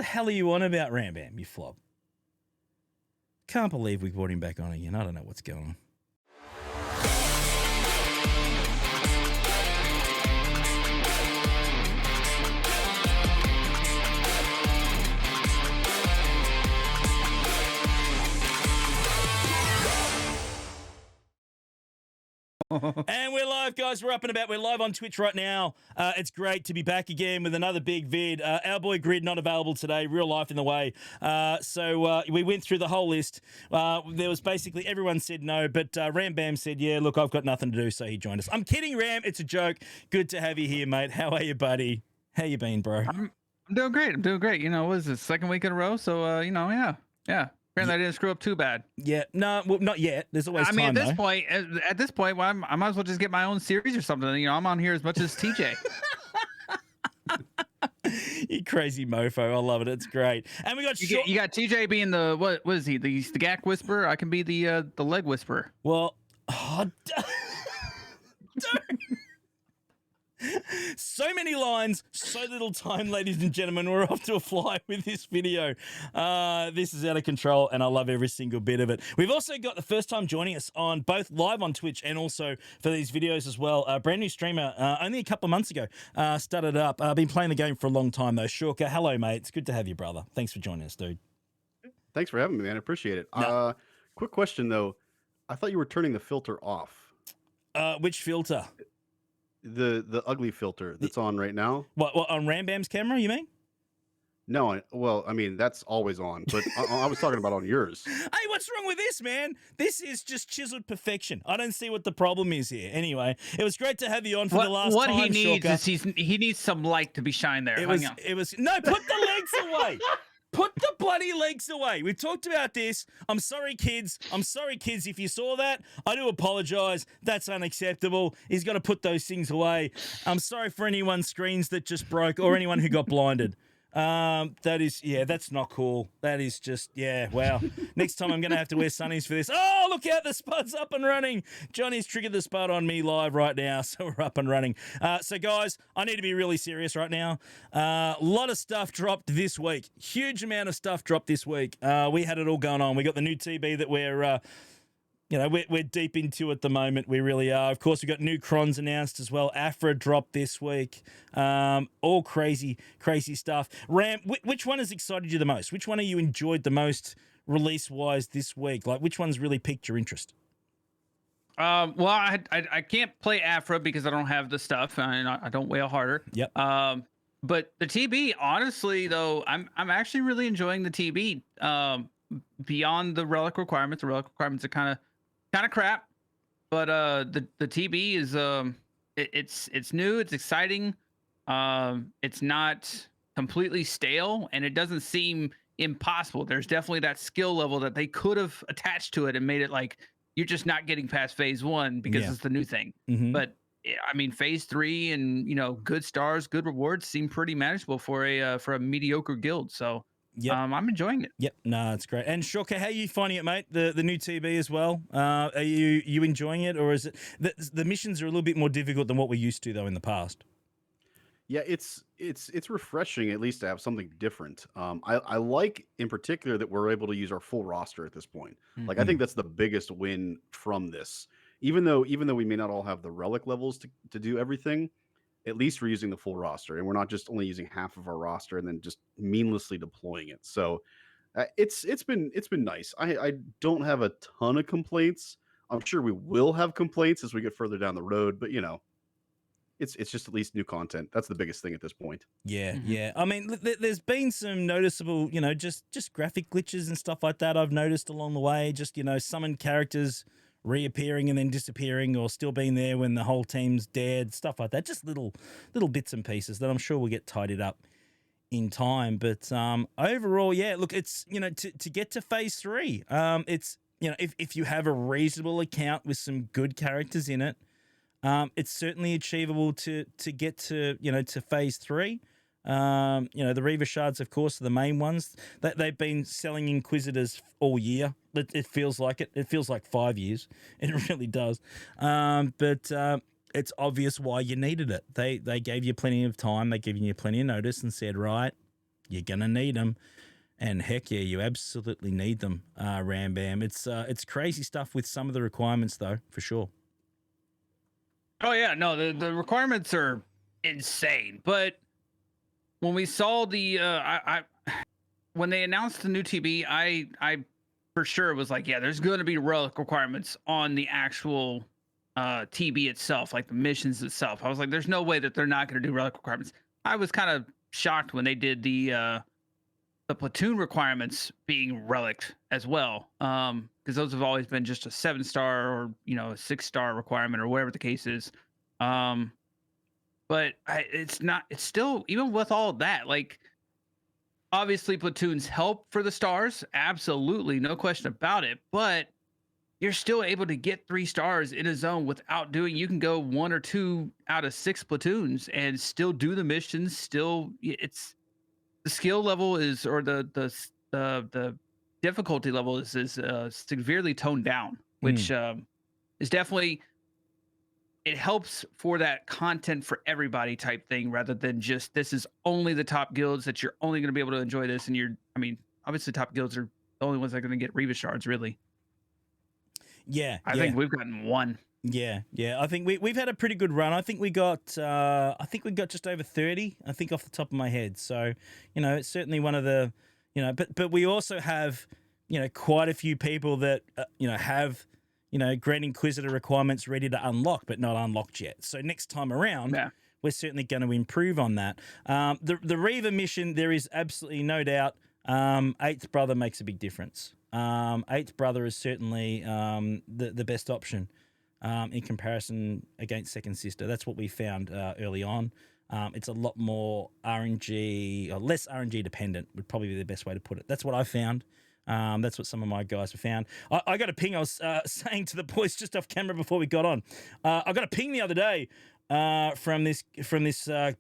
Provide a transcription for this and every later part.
the hell are you on about, Ram Bam, you flop? Can't believe we brought him back on again. I don't know what's going on. And we're live, guys. We're up and about. We're live on Twitch right now. It's great to be back again with another big vid. Our boy Grid not available today. Real life in the way. So we went through the whole list. There was basically everyone said no, but Ram Bam said, yeah, look, I've got nothing to do, so he joined us. I'm kidding, Ram. It's a joke. Good to have you here, mate. How are you, buddy? How you been, bro? I'm doing great. I'm doing great. You know, what is this, second week in a row? So, yeah. Apparently, I didn't screw up too bad. Yeah, no, well, not yet. There's always time, at this point, well, I might as well just get my own series or something. You know, I'm on here as much as TJ. You crazy mofo. I love it. It's great. And we got you got TJ being the what is he? The Gak Whisperer. I can be the Leg Whisperer. Well, don't. So many lines, so little time, ladies and gentlemen. We're off to a fly with this video. This is out of control, and I love every single bit of it. We've also got the first time joining us on both live on Twitch and also for these videos as well. A brand new streamer, only a couple of months ago, started up. Been playing the game for a long time, though. Swgoh, hello, mate. It's good to have you, brother. Thanks for joining us, dude. Thanks for having me, man. I appreciate it. No. Quick question, though. I thought you were turning the filter off. Which filter? The ugly filter that's on right now. What on Ram Bam's camera, you mean? No, I mean, that's always on, but I was talking about on yours. Hey, what's wrong with this, man? This is just chiseled perfection. I don't see what the problem is here. Anyway, it was great to have you on for the last time. What he needs Swgoh. is he needs some light to be shined there. It was no, put the legs away. Put the bloody legs away. We've talked about this. I'm sorry, kids. If you saw that. I do apologize. That's unacceptable. He's got to put those things away. I'm sorry for anyone's screens that just broke or anyone who got blinded. That's not cool. That is just, wow. Next time I'm going to have to wear sunnies for this. Oh, look out, the spud's up and running. Johnny's triggered the spud on me live right now, so we're up and running. So guys, I need to be really serious right now. A lot of stuff dropped this week. Huge amount of stuff dropped this week. We had it all going on. We got the new TB that we're deep into at the moment. We really are. Of course, we've got new crons announced as well. Afra dropped this week. All crazy stuff. Ram, which one has excited you the most? Which one have you enjoyed the most release-wise this week? Like, which one's really piqued your interest? Well, I can't play Afra because I don't have the stuff, and I don't whale harder. Yep. But the TB, honestly, though, I'm actually really enjoying the TB. Beyond the relic requirements are kind of crap, but the TB is it's new, it's exciting, it's not completely stale, and it doesn't seem impossible. There's definitely that skill level that they could have attached to it and made it like you're just not getting past phase 1 because it's the new thing. Mm-hmm. But I mean, phase 3 and good stars, good rewards seem pretty manageable for a mediocre guild. So. Yep. I'm enjoying it. Yep, no, it's great. And Swgoh, how are you finding it, mate? The new TB as well. Are you enjoying it, or is it the missions are a little bit more difficult than what we used to though in the past? Yeah, it's refreshing at least to have something different. I like in particular that we're able to use our full roster at this point. Mm-hmm. Like I think that's the biggest win from this. Even though we may not all have the relic levels to do everything. At least we're using the full roster, and we're not just only using half of our roster and then just meaninglessly deploying it. So it's been nice. I don't have a ton of complaints. I'm sure we will have complaints as we get further down the road, but it's just at least new content. That's the biggest thing at this point. Yeah, yeah. I mean, there's been some noticeable, just graphic glitches and stuff like that I've noticed along the way. Just summon characters reappearing and then disappearing, or still being there when the whole team's dead, stuff like that. Just little bits and pieces that I'm sure will get tidied up in time. But overall, yeah, look, it's to get to phase 3, it's if you have a reasonable account with some good characters in it, it's certainly achievable to get to to phase 3. The Reaver Shards, of course, are the main ones. That they've been selling Inquisitors all year. It feels like it. It feels like 5 years. It really does. But it's obvious why you needed it. They gave you plenty of time. They gave you plenty of notice and said, right, you're gonna need them. And heck yeah, you absolutely need them, Ram Bam. It's crazy stuff with some of the requirements though, for sure. Oh yeah, no, the requirements are insane. But when we saw when they announced the new TB, I for sure was like, yeah, there's going to be relic requirements on the actual TB itself, like the missions itself. I was like, there's no way that they're not going to do relic requirements. I was kind of shocked when they did the platoon requirements being relic as well, because those have always been just a 7-star or a 6-star requirement or whatever the case is. But it's not. It's still, even with all that, like, obviously platoons help for the stars, absolutely, no question about it. But you're still able to get 3 stars in a zone without doing. You can go 1 or 2 out of 6 platoons and still do the missions. Still, it's the skill level is, or the difficulty level is severely toned down, which is definitely, it helps for that content for everybody type thing, rather than just this is only the top guilds that you're only going to be able to enjoy this. And obviously top guilds are the only ones that are going to get Reva shards, really. Yeah, I think we've gotten 1. Yeah. I think we've had a pretty good run. I think we got just over 30. I think off the top of my head. So it's certainly one of the but we also have quite a few people that have Grand Inquisitor requirements ready to unlock, but not unlocked yet. So next time around, we're certainly going to improve on that. The Reaver mission, there is absolutely no doubt. Eighth Brother makes a big difference. Eighth Brother is certainly the best option in comparison against Second Sister. That's what we found early on. It's a lot more RNG, or less RNG dependent would probably be the best way to put it. That's what I found. That's what some of my guys have found. I got a ping. I was saying to the boys just off camera before we got on. I got a ping the other day from this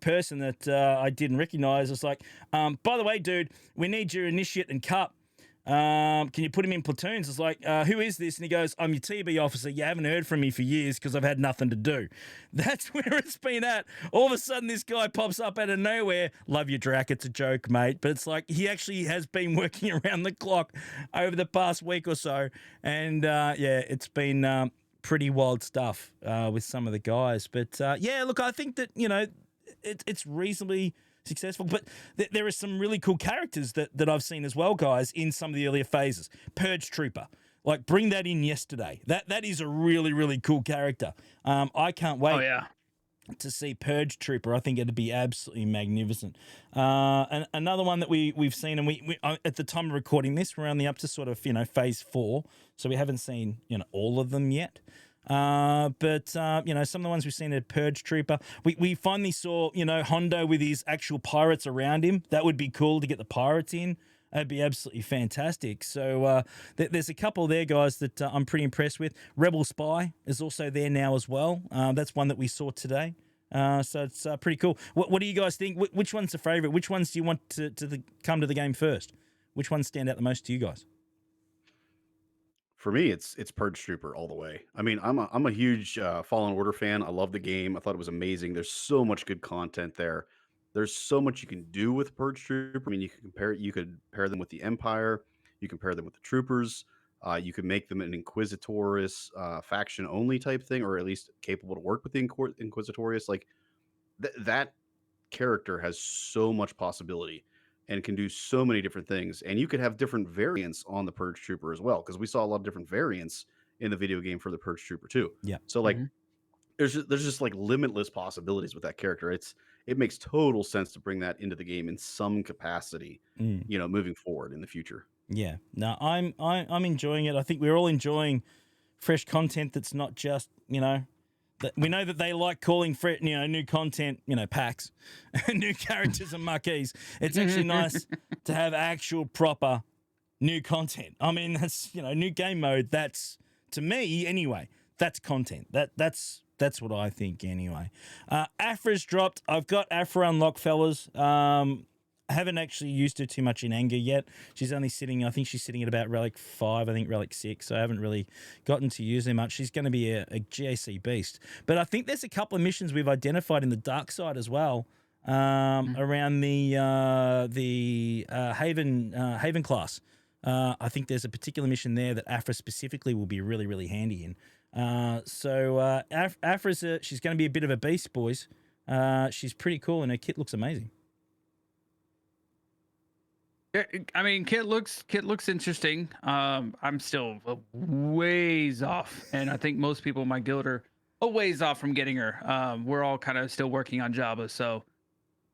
person that I didn't recognize. It's like, by the way, dude, we need your initiate and cup. Can you put him in platoons? It's like, who is this? And he goes, I'm your TB officer. You haven't heard from me for years because I've had nothing to do. That's where it's been at. All of a sudden, this guy pops up out of nowhere. Love you, Drac. It's a joke, mate. But it's like he actually has been working around the clock over the past week or so. And, it's been pretty wild stuff with some of the guys. But, look, I think that, it's reasonably successful, but there are some really cool characters that I've seen as well, guys, in some of the earlier phases. Purge Trooper, like, bring that in yesterday. That is a really, really cool character. I can't wait to see Purge Trooper. I think it'd be absolutely magnificent. And another one that we've seen, and we at the time of recording this, we're only up to sort of phase 4, so we haven't seen all of them yet. But some of the ones we've seen at Purge Trooper, we finally saw, Hondo with his actual pirates around him. That would be cool to get the pirates in. That'd be absolutely fantastic. So there's a couple there, guys, that I'm pretty impressed with. Rebel Spy is also there now as well. That's one that we saw today. So it's pretty cool. What do you guys think? Which one's the favorite? Which ones do you want to come to the game first? Which ones stand out the most to you guys? For me, it's Purge Trooper all the way. I mean, I'm a huge Fallen Order fan. I love the game. I thought it was amazing. There's so much good content there. There's so much you can do with Purge Trooper. I mean, you could pair them with the Empire. You can pair them with the Troopers. You could make them an Inquisitorius faction only type thing, or at least capable to work with the Inquisitorius. Like that character has so much possibility and can do so many different things. And you could have different variants on the Purge Trooper as well, because we saw a lot of different variants in the video game for the Purge Trooper too. Yeah. So like, there's just like limitless possibilities with that character. It makes total sense to bring that into the game in some capacity, moving forward in the future. Yeah. No, I'm enjoying it. I think we're all enjoying fresh content that's not just, we know that they like calling new content, packs, new characters and marquees. It's actually nice to have actual proper new content. I mean, that's new game mode. That's, to me anyway, that's content. That's what I think anyway. Afra's dropped. I've got Afra unlocked, fellas. I haven't actually used her too much in anger yet. She's only sitting, I think she's sitting at about Relic 5, I think Relic 6, so I haven't really gotten to use her much. She's going to be a GAC beast. But I think there's a couple of missions we've identified in the dark side as well around the Haven class. I think there's a particular mission there that Afra specifically will be really, really handy in. Afra's she's going to be a bit of a beast, boys. She's pretty cool, and her kit looks amazing. I mean, kit looks interesting. I'm still ways off, and I think most people in my guild are a ways off from getting her. We're all kind of still working on Jabba, so.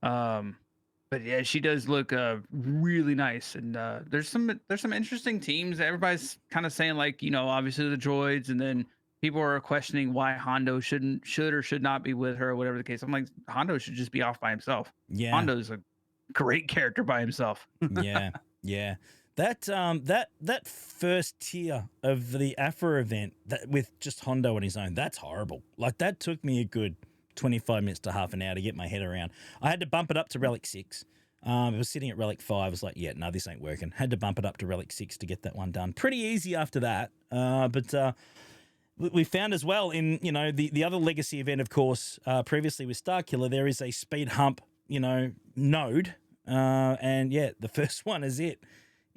But yeah, she does look really nice, and there's some interesting teams. Everybody's kind of saying, like, you know, obviously the droids, and then people are questioning why Hondo should or should not be with her, or whatever the case. I'm like, Hondo should just be off by himself. Yeah, Hondo's a great character by himself. yeah. That first tier of the Afra event with just Hondo on his own, that's horrible. Like, that took me a good 25 minutes to half an hour to get my head around. I had to bump it up to Relic 6. It was sitting at Relic 5. I was like, yeah, no, this ain't working. Had to bump it up to Relic 6 to get that one done. Pretty easy after that. But we found as well in, you know, the other legacy event, of course, previously with Starkiller, there is a speed hump, you know, node. And yeah, the first one is it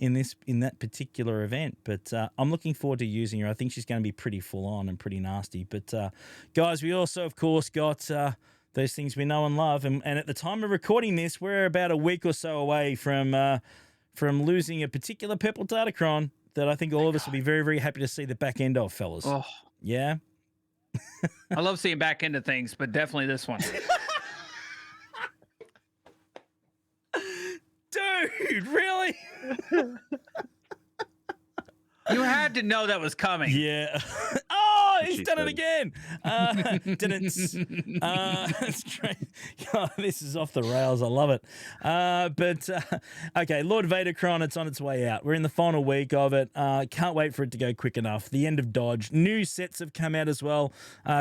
in that particular event. But I'm looking forward to using her. I think she's going to be pretty full on and pretty nasty. But guys, we also, of course, got those things we know and love. And at the time of recording this, we're about a week or so away from losing a particular purple Datacron that I think all of us will be very, very happy to see the back end of, fellas. Oh, yeah. I love seeing back end of things, but definitely this one. Dude, really? You had to know that was coming. Yeah. Oh, he's done it again. Didn't. That's great. Oh, this is off the rails. I love it. Okay, Lord Vadercron, it's on its way out. We're in the final week of it. Can't wait for it to go quick enough. The end of Dodge. New sets have come out as well.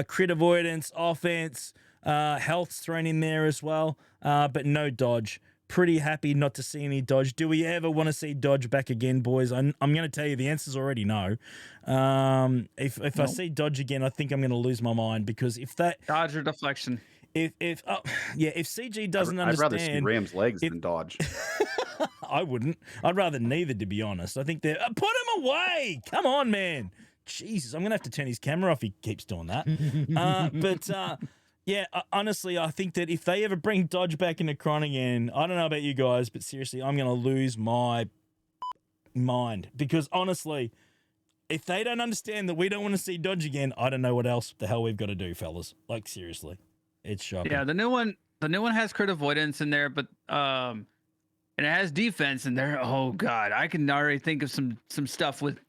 Crit avoidance, offense, health's thrown in there as well. But no Dodge. Pretty happy not to see any Dodge. Do we ever want to see Dodge back again, boys? I'm going to tell you the answer's already no. If I see Dodge again, I think I'm going to lose my mind, because if that Dodge or deflection. If CG doesn't understand, I'd rather see Ram's legs than Dodge. I wouldn't. I'd rather neither, to be honest. I think they're put him away. Come on, man. Jesus, I'm going to have to turn his camera off if he keeps doing that. Yeah, honestly, I think that if they ever bring Dodge back into Cron again, I don't know about you guys, but seriously, I'm going to lose my mind. Because honestly, if they don't understand that we don't want to see Dodge again, I don't know what else the hell we've got to do, fellas. Like, seriously, it's shocking. Yeah, the new one has crit avoidance in there, but and it has defense in there. Oh God, I can already think of some stuff with.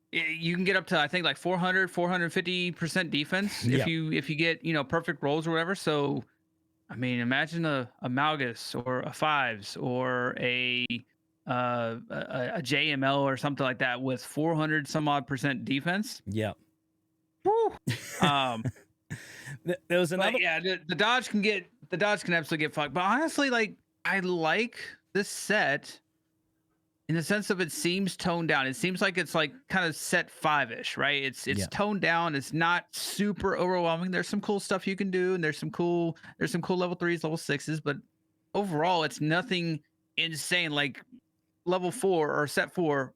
You can get up to, I think, like 450% defense if you get, you know, perfect rolls or whatever. So, I mean, imagine a Malgus or a Fives or a JML or something like that with 400 some odd % defense. Yeah. Woo. There was another. But yeah, the Dodge can absolutely get fucked. But honestly, like, I like this set. In the sense of, it seems toned down. It seems like it's like kind of set 5-ish, right? It's toned down. It's not super overwhelming. There's some cool stuff you can do, and there's some cool level 3s, level 6s, but overall it's nothing insane. Like level 4 or set 4,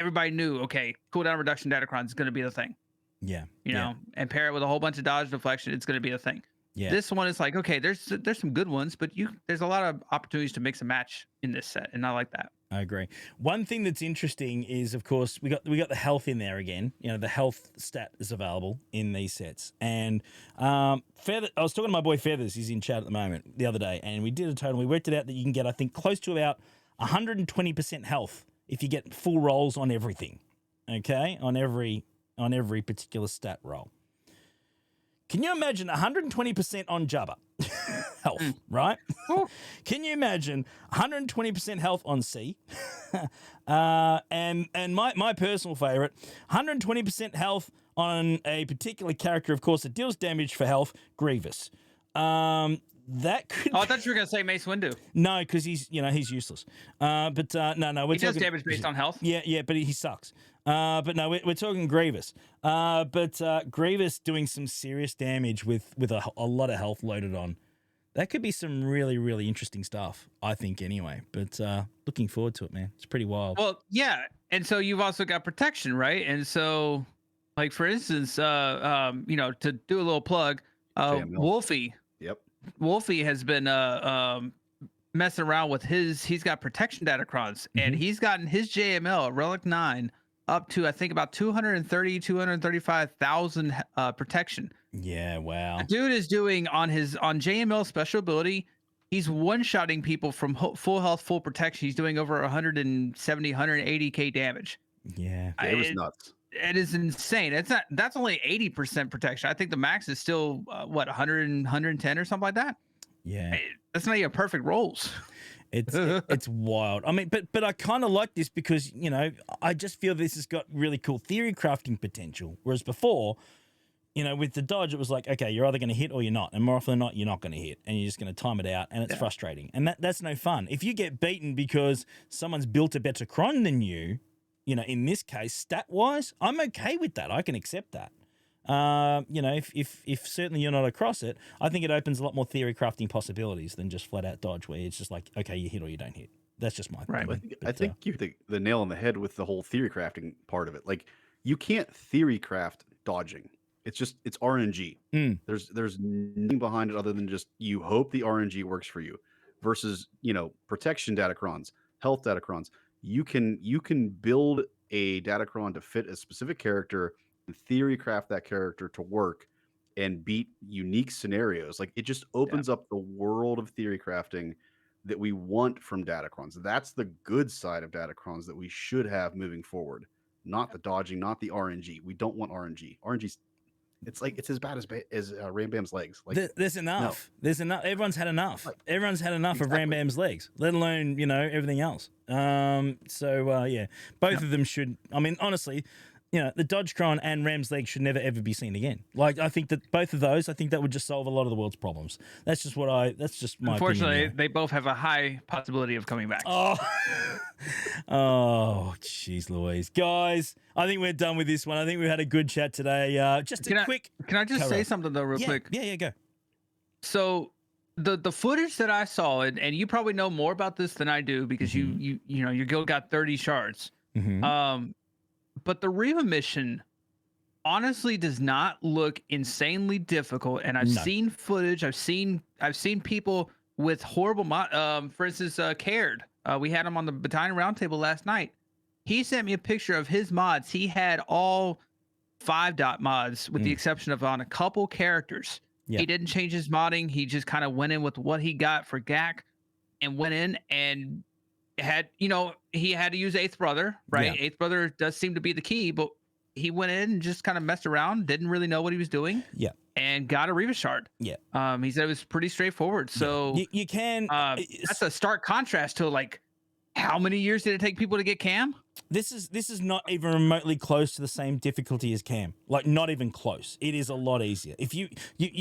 everybody knew, okay, cooldown reduction Datacron is going to be the thing. Yeah. You know, and pair it with a whole bunch of dodge deflection, it's going to be the thing. Yeah. This one is like, okay, there's some good ones, but there's a lot of opportunities to mix and match in this set, and I like that. I agree. One thing that's interesting is, of course, we got the health in there again. You know, the health stat is available in these sets. And Feather, I was talking to my boy Feathers, he's in chat at the moment, the other day, and we did a total. We worked it out that you can get, I think, close to about 120% health if you get full rolls on everything. Okay, on every particular stat roll. Can you imagine 120% on Jabba health, right? Can you imagine 120% health on C? And my personal favorite, 120% health on a particular character, of course, that deals damage for health, Grievous. That could. Oh, I thought you were gonna say Mace Windu. No, because he's useless. No, we're he does damage based on health. Yeah, but he sucks. But no, we're talking Grievous. But Grievous doing some serious damage with a lot of health loaded on. That could be some really, really interesting stuff, I think, anyway. But looking forward to it, man. It's pretty wild. Well, yeah, and so you've also got protection, right? And so, like for instance, to do a little plug, JML. Wolfie Yep. has been messing around with he's got protection datacrons, and he's gotten his JML Relic 9 up to I think about 235,000 protection. Yeah, wow. The dude is doing on JML special ability, he's one-shotting people from full health, full protection. He's doing over 170, 180k damage. Yeah. It was nuts. It is insane. That's only 80% protection. I think the max is still 100 and 110 or something like that. Yeah. That's not even perfect rolls. It's wild. I mean, but I kind of like this because, I just feel this has got really cool theory crafting potential. Whereas before, with the dodge, it was like, okay, you're either going to hit or you're not. And more often than not, you're not going to hit. And you're just going to time it out. And it's frustrating. And that's no fun. If you get beaten because someone's built a better cron than you, in this case, stat-wise, I'm okay with that. I can accept that. If certainly you're not across it, I think it opens a lot more theory crafting possibilities than just flat out dodge, where it's just like, okay, you hit or you don't hit. That's just my opinion. I think you hit the nail on the head with the whole theory crafting part of it. Like, you can't theory craft dodging. It's RNG. There's nothing behind it other than just you hope the RNG works for you. Versus protection datacrons, health datacrons. You can build a datacron to fit a specific character and theory craft that character to work and beat unique scenarios. Like, it just opens up the world of theory crafting that we want from datacrons. That's the good side of datacrons that we should have moving forward. Not the dodging, not the RNG. We don't want RNG. RNG's it's as bad as Ram Bam's legs. Like, there's enough. No. There's enough. Everyone's had enough. Everyone's had enough of Ram Bam's legs, let alone everything else. Both of them should. I mean, honestly, the Dodgecron and Ram's legs should never ever be seen again. Like, I think that both of those, that would just solve a lot of the world's problems. That's just my Unfortunately, opinion. they both have a high possibility of coming back. Oh, jeez Louise. Guys, I think we're done with this one. I think we had a good chat today. Can I just say something though real quick? Yeah, go. So the footage that I saw, and you probably know more about this than I do because your guild got 30 shards. But the Reva mission honestly does not look insanely difficult. And I've seen footage. I've seen people with horrible for instance, Caird. We had him on the Battalion Roundtable last night. He sent me a picture of his mods. He had all 5-dot mods with the exception of on a couple characters. Yeah. He didn't change his modding. He just kind of went in with what he got for GAC and went in and had, he had to use Eighth Brother, right? Yeah. Eighth Brother does seem to be the key, but he went in and just kind of messed around, didn't really know what he was doing. Yeah. And got a Reva shard. Yeah. He said it was pretty straightforward. So you can. That's a stark contrast to like, how many years did it take people to get Cam? This is not even remotely close to the same difficulty as Cam. Like, not even close. It is a lot easier. If you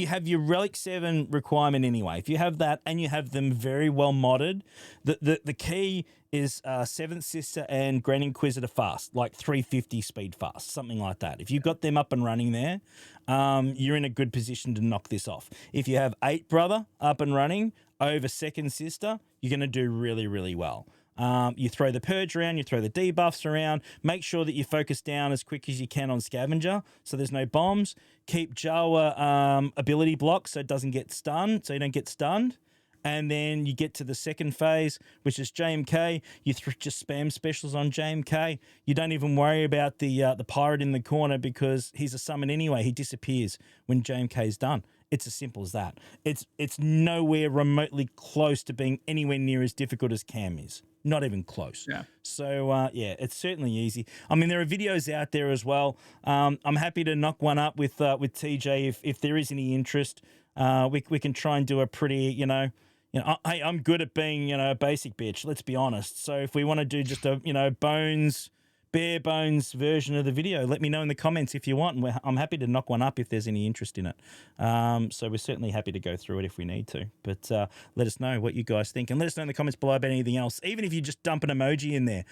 have your Relic 7 requirement anyway, if you have that and you have them very well modded, the key is 7th Sister and Grand Inquisitor fast, like 350 speed fast, something like that. If you've got them up and running there, you're in a good position to knock this off. If you have 8 Brother up and running over 2nd Sister, you're going to do really, really well. You throw the Purge around, you throw the debuffs around, make sure that you focus down as quick as you can on Scavenger so there's no bombs. Keep Jawa ability block so it doesn't get stunned, so you don't get stunned. And then you get to the second phase, which is JMK. You just spam specials on JMK. You don't even worry about the pirate in the corner because he's a summon anyway. He disappears when JMK is done. It's as simple as that. It's nowhere remotely close to being anywhere near as difficult as Cam is. Not even close. Yeah. So, it's certainly easy. I mean, there are videos out there as well. I'm happy to knock one up with TJ if there is any interest. We can try and do a pretty, I'm good at being, a basic bitch, let's be honest. So if we want to do just a, Bones bare bones version of the video. Let me know in the comments if you want. And I'm happy to knock one up if there's any interest in it. So we're certainly happy to go through it if we need to. But let us know what you guys think. And let us know in the comments below about anything else. Even if you just dump an emoji in there.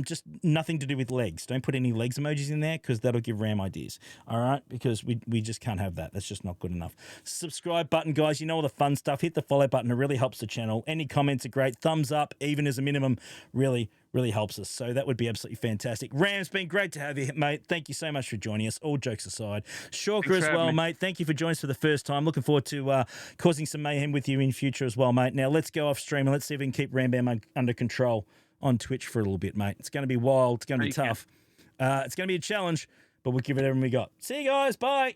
Just nothing to do with legs. Don't put any legs emojis in there because that'll give Ram ideas. All right? Because we just can't have that. That's just not good enough. Subscribe button, guys. You know all the fun stuff. Hit the follow button. It really helps the channel. Any comments are great. Thumbs up, even as a minimum, really helps us. So that would be absolutely fantastic. Ram, it's been great to have you, mate. Thank you so much for joining us. All jokes aside. Swgoh as well, mate. Thank you for joining us for the first time. Looking forward to causing some mayhem with you in future as well, mate. Now let's go off stream and let's see if we can keep Ram Bam under control on Twitch for a little bit, mate. It's going to be wild. It's going to be tough. It's going to be a challenge, but we'll give it everything we got. See you guys. Bye.